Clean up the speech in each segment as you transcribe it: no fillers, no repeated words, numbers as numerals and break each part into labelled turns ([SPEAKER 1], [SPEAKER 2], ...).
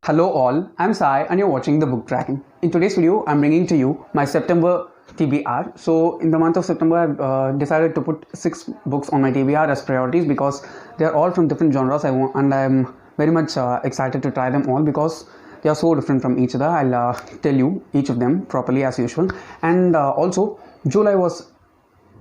[SPEAKER 1] Hello all, I'm Sai and you're watching the Book Tracking. In today's video, I'm bringing to you my September TBR. So in the month of September, I've decided to put 6 books on my TBR as priorities because they're all from different genres and I'm very much excited to try them all because they are so different from each other. I'll tell you each of them properly as usual. And also,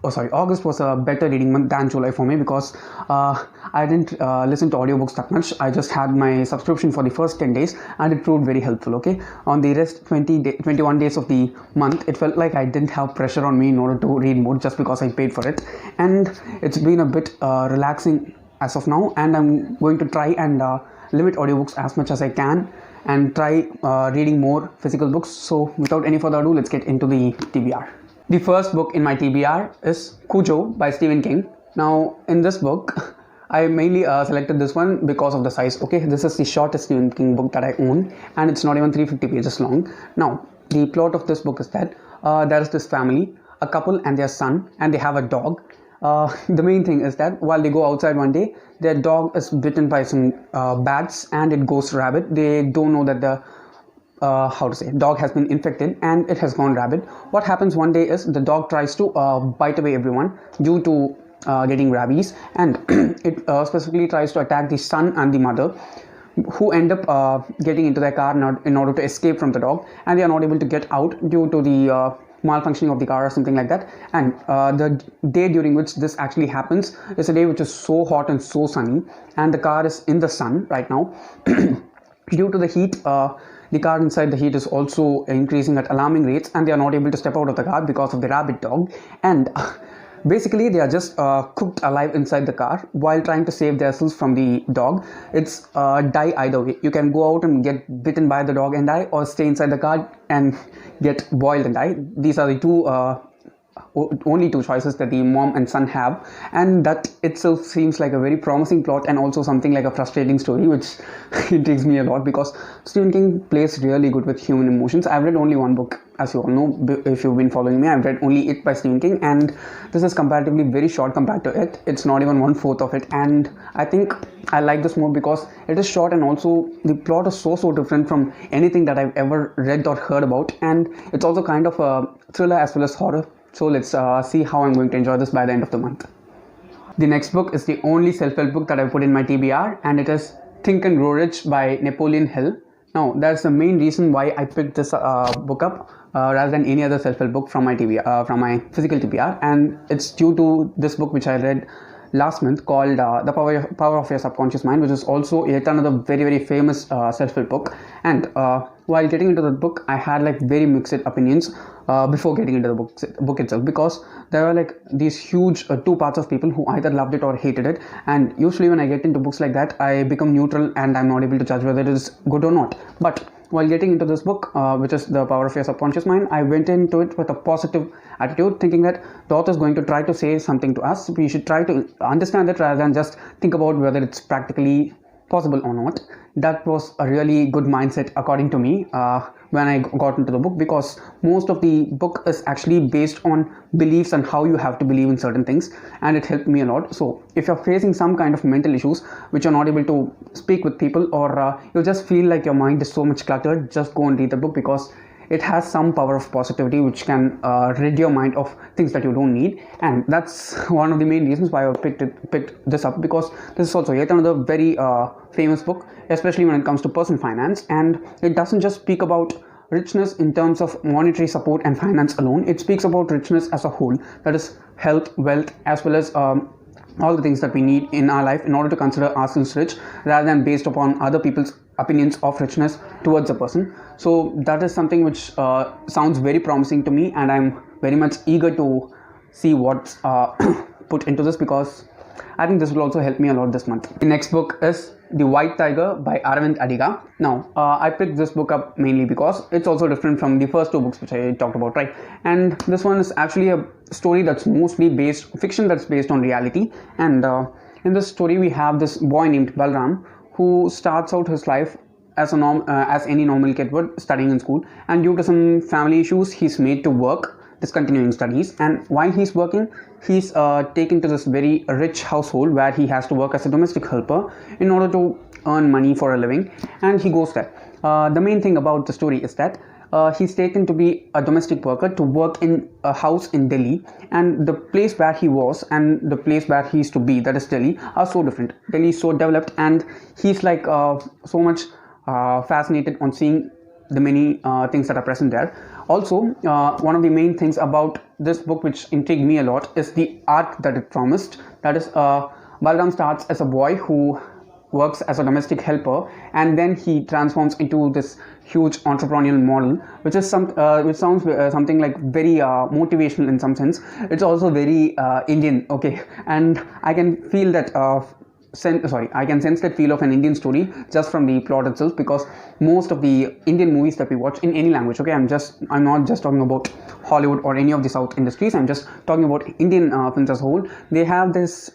[SPEAKER 1] August was a better reading month than July for me because I didn't listen to audiobooks that much. I just had my subscription for the first 10 days and it proved very helpful, okay? On the rest 21 days of the month, it felt like I didn't have pressure on me in order to read more just because I paid for it. And it's been a bit relaxing as of now, and I'm going to try and limit audiobooks as much as I can and try reading more physical books. So without any further ado, let's get into the TBR. The first book in my TBR is Cujo by Stephen King. Now, in this book, I mainly selected this one because of the size. Okay, this is the shortest Stephen King book that I own, and it's not even 350 pages long. Now, the plot of this book is that there is this family, a couple and their son, and they have a dog. The main thing is that while they go outside one day, their dog is bitten by some bats and it goes rabid. They don't know that the dog has been infected and it has gone rabid. What happens one day is the dog tries to bite away everyone due to getting rabies, and it specifically tries to attack the son and the mother, who end up getting into their car in order to escape from the dog, and they are not able to get out due to the malfunctioning of the car or something like that. And the day during which this actually happens is a day which is so hot and so sunny, and the car is in the sun right now. Due to the heat, the car inside the heat is also increasing at alarming rates, and they are not able to step out of the car because of the rabid dog. And basically, they are just cooked alive inside the car while trying to save themselves from the dog. It's die either way. You can go out and get bitten by the dog and die, or stay inside the car and get boiled and die. These are the only two choices that the mom and son have, and that itself seems like a very promising plot and also something like a frustrating story, which intrigues me a lot because Stephen King plays really good with human emotions. I've read only one book, as you all know if you've been following me. I've read only It by Stephen King, and this is comparatively very short compared to it. It's not even 1/4 of it, and I think I like this more because it is short, and also the plot is so different from anything that I've ever read or heard about, and it's also kind of a thriller as well as horror. So let's see how I'm going to enjoy this by the end of the month. The next book is the only self-help book that I put in my TBR, and it is Think and Grow Rich by Napoleon Hill. Now, that's the main reason why I picked this book up rather than any other self-help book from my from my physical TBR, and it's due to this book which I read last month called The Power of Your Subconscious Mind, which is also yet another very famous self-help book. And while getting into the book, I had like very mixed opinions before getting into the book itself, because there are like these huge two parts of people who either loved it or hated it. And usually when I get into books like that, I become neutral and I'm not able to judge whether it is good or not. But while getting into this book, which is The Power of Your Subconscious Mind, I went into it with a positive attitude, thinking that the author is going to try to say something to us. We should try to understand it rather than just think about whether it's practically possible or not. That was a really good mindset according to me when I got into the book, because most of the book is actually based on beliefs and how you have to believe in certain things, and it helped me a lot. So if you're facing some kind of mental issues which you're not able to speak with people, or you just feel like your mind is so much cluttered, just go and read the book, because it has some power of positivity which can rid your mind of things that you don't need. And that's one of the main reasons why I picked this up, because this is also yet another very famous book, especially when it comes to personal finance. And it doesn't just speak about richness in terms of monetary support and finance alone. It speaks about richness as a whole, that is health, wealth, as well as all the things that we need in our life in order to consider ourselves rich, rather than based upon other people's opinions of richness towards a person. So that is something which sounds very promising to me, and I'm very much eager to see what's put into this, because I think this will also help me a lot this month. The next book is The White Tiger by Aravind Adiga. Now, I picked this book up mainly because it's also different from the first two books which I talked about, right? And this one is actually a story that's mostly fiction that's based on reality. And in this story, we have this boy named Balram, who starts out his life as any normal kid would, studying in school, and due to some family issues, he's made to work, discontinuing studies. And while he's working, he's taken to this very rich household where he has to work as a domestic helper in order to earn money for a living, and he goes there. The main thing about the story is that he's taken to be a domestic worker to work in a house in Delhi, and the place where he was and the place where he is to be, that is Delhi, are so different. Delhi is so developed, and he's like so much fascinated on seeing the many things that are present there. Also, one of the main things about this book which intrigued me a lot is the arc that it promised. That is, Balram starts as a boy who works as a domestic helper, and then he transforms into this huge entrepreneurial model, which is which sounds something like very motivational in some sense. It's also very Indian, okay, and I can feel that I can sense that feel of an Indian story just from the plot itself, because most of the Indian movies that we watch in any language, okay, I'm not just talking about Hollywood or any of the South industries, I'm just talking about Indian films as a whole. They have this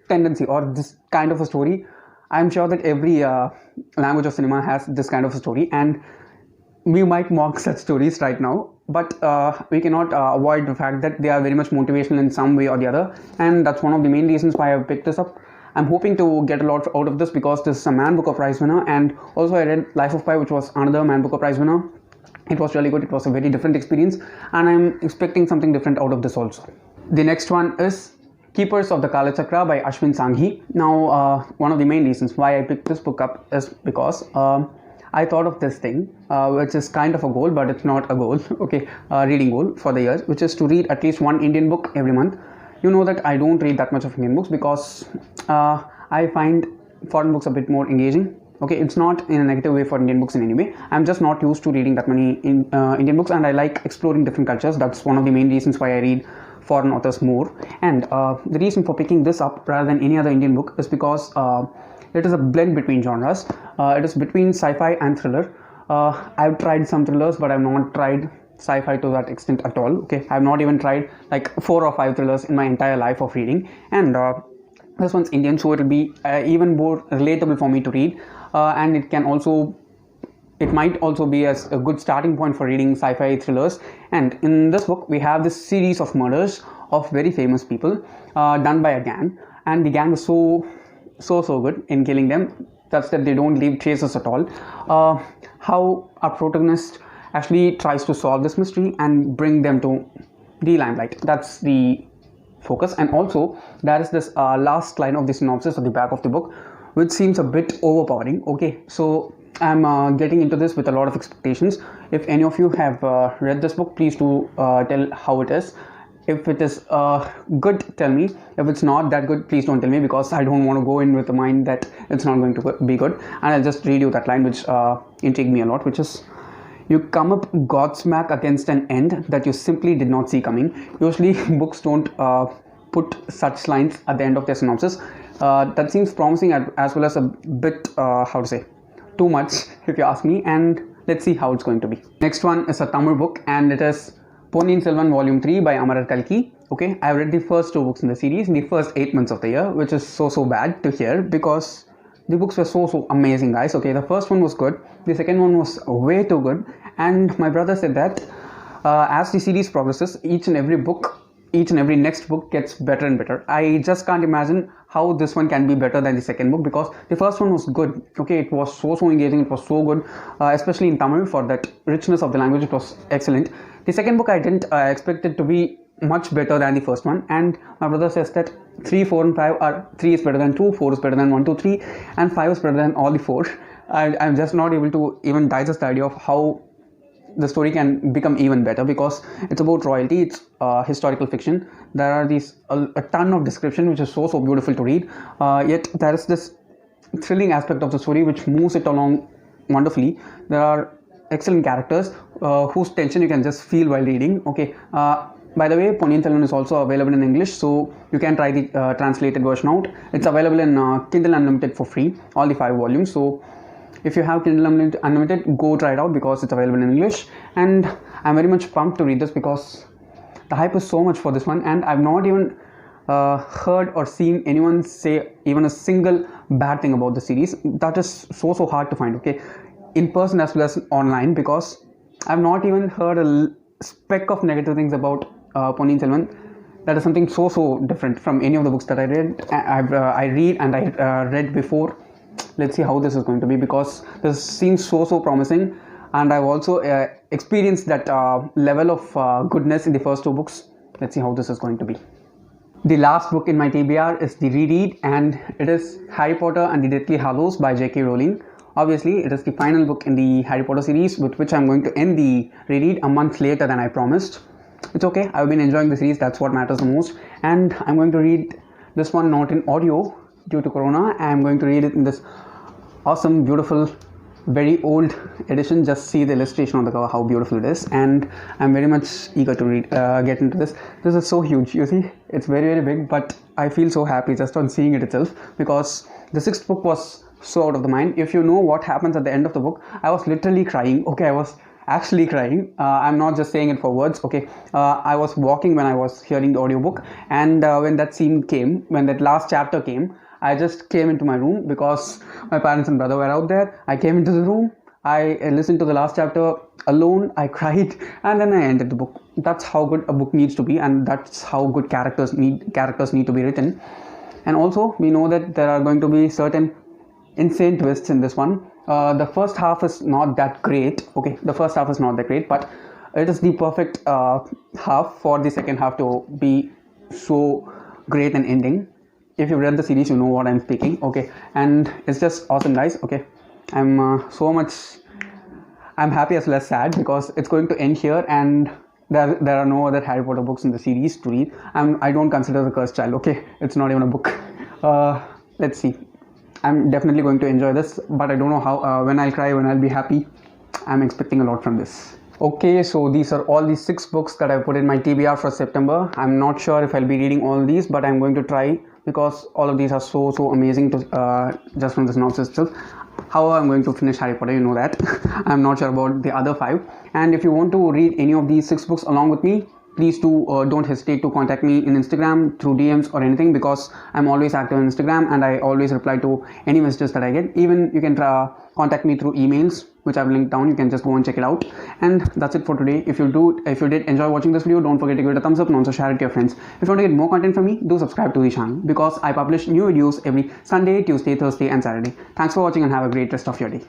[SPEAKER 1] tendency or this kind of a story. I'm sure that every language of cinema has this kind of a story, and we might mock such stories right now, but we cannot avoid the fact that they are very much motivational in some way or the other, and that's one of the main reasons why I've picked this up. I'm hoping to get a lot out of this because this is a Man Booker Prize winner, and also I read Life of Pi, which was another Man Booker Prize winner. It was really good. It was a very different experience, and I'm expecting something different out of this also. The next one is Keepers of the Kalachakra by Ashwin Sanghi. Now, one of the main reasons why I picked this book up is because I thought of this thing, which is kind of a goal, but it's not a goal, okay, reading goal for the year, which is to read at least one Indian book every month. You know that I don't read that much of Indian books because I find foreign books a bit more engaging. Okay, it's not in a negative way for Indian books in any way. I'm just not used to reading that many Indian books, and I like exploring different cultures. That's one of the main reasons why I read foreign authors more. And the reason for picking this up rather than any other Indian book is because it is a blend between genres. It is between sci-fi and thriller. I've tried some thrillers, but I've not tried sci-fi to that extent at all. Okay, I've not even tried like 4 or 5 thrillers in my entire life of reading, and this one's Indian, so it'll be even more relatable for me to read, and it might also be as a good starting point for reading sci-fi thrillers. And in this book we have this series of murders of very famous people done by a gang, and the gang is so good in killing them such that they don't leave traces at all. How our protagonist actually tries to solve this mystery and bring them to the limelight, that's the focus. And also there is this last line of the synopsis at the back of the book, which seems a bit overpowering. Okay, so I'm getting into this with a lot of expectations. If any of you have read this book, please do tell how it is. If it is good, tell me. If it's not that good, please don't tell me, because I don't want to go in with the mind that it's not going to be good. And I'll just read you that line which intrigued me a lot, which is, you come up godsmack against an end that you simply did not see coming. Usually books don't put such lines at the end of their synopsis. That seems promising as well as a bit too much if you ask me, and let's see how it's going to be. Next one is a Tamil book, and it is Ponniyin Selvan Volume 3 by Amarar Kalki. Okay, I've read the first 2 books in the series in the first 8 months of the year, which is so bad to hear because the books were so amazing, guys. Okay, the first one was good, the second one was way too good, and my brother said that as the series progresses, each and every next book gets better and better. I just can't imagine how this one can be better than the second book, because the first one was good. Okay, it was so engaging, it was so good, especially in Tamil, for that richness of the language, it was excellent. The second book I didn't expect it to be much better than the first one, and my brother says that 3, 4 and 5 are 3 is better than 2, 4 is better than 1, 2, 3, and 5 is better than all the 4. I'm just not able to even digest the idea of how the story can become even better, because it's about royalty, it's historical fiction. There are a ton of description which is so beautiful to read, yet there is this thrilling aspect of the story which moves it along wonderfully. There are excellent characters whose tension you can just feel while reading. Okay, by the way, Ponniyin Selvan is also available in English, so you can try the translated version out. It's available in Kindle Unlimited for free, all the 5 volumes. So if you have Kindle Unlimited, go try it out because it's available in English. And I'm very much pumped to read this because the hype is so much for this one, and I've not even heard or seen anyone say even a single bad thing about the series. That is so hard to find, okay, in person as well as online, because I've not even heard a speck of negative things about Ponniyin Selvan. That is something so different from any of the books that I read and I read before. let's see how this is going to be, because this seems so promising, and I've also experienced that level of goodness in the first 2 books. Let's see how this is going to be. The last book in my TBR is the reread, and it is Harry Potter and the Deathly Hallows by J.K. Rowling. Obviously, it is the final book in the Harry Potter series, with which I'm going to end the reread a month later than I promised. It's okay, I've been enjoying the series, that's what matters the most. And I'm going to read this one not in audio due to Corona. I'm going to read it in this awesome, beautiful, very old edition. Just see the illustration on the cover, how beautiful it is, and I'm very much eager to read, get into this. This is so huge, you see, it's very big, but I feel so happy just on seeing it itself, because the 6th book was so out of the mind. If you know what happens at the end of the book, I was literally crying. Okay, I was actually crying. I'm not just saying it for words. Okay, I was walking when I was hearing the audiobook, and when that scene came, when that last chapter came, I just came into my room because my parents and brother were out there. I came into the room, I listened to the last chapter alone, I cried, and then I ended the book. That's how good a book needs to be, and that's how good characters need to be written. And also, we know that there are going to be certain insane twists in this one. The first half is not that great. Okay, the first half is not that great, but it is the perfect half for the second half to be so great an ending. If you've read the series, you know what I'm speaking. Okay, and it's just awesome, guys. Okay, I'm happy as well as sad, because it's going to end here, and there are no other Harry Potter books in the series to read. I don't consider The Cursed Child. Okay, it's not even a book. Let's see. I'm definitely going to enjoy this, but I don't know how, when I'll cry, when I'll be happy. I'm expecting a lot from this. Okay, so these are all the 6 books that I put in my TBR for September. I'm not sure if I'll be reading all these, but I'm going to try, because all of these are so amazing to just from the synopsis itself. However, I'm going to finish Harry Potter, you know that. I'm not sure about the other 5. And if you want to read any of these 6 books along with me, please don't hesitate to contact me in Instagram through DMs or anything, because I'm always active on Instagram and I always reply to any messages that I get. Even you can contact me through emails, which I've linked down. You can just go and check it out. And that's it for today. If you did enjoy watching this video, don't forget to give it a thumbs up and also share it to your friends. If you want to get more content from me, do subscribe to the channel, because I publish new videos every Sunday, Tuesday, Thursday and Saturday. Thanks for watching, and have a great rest of your day.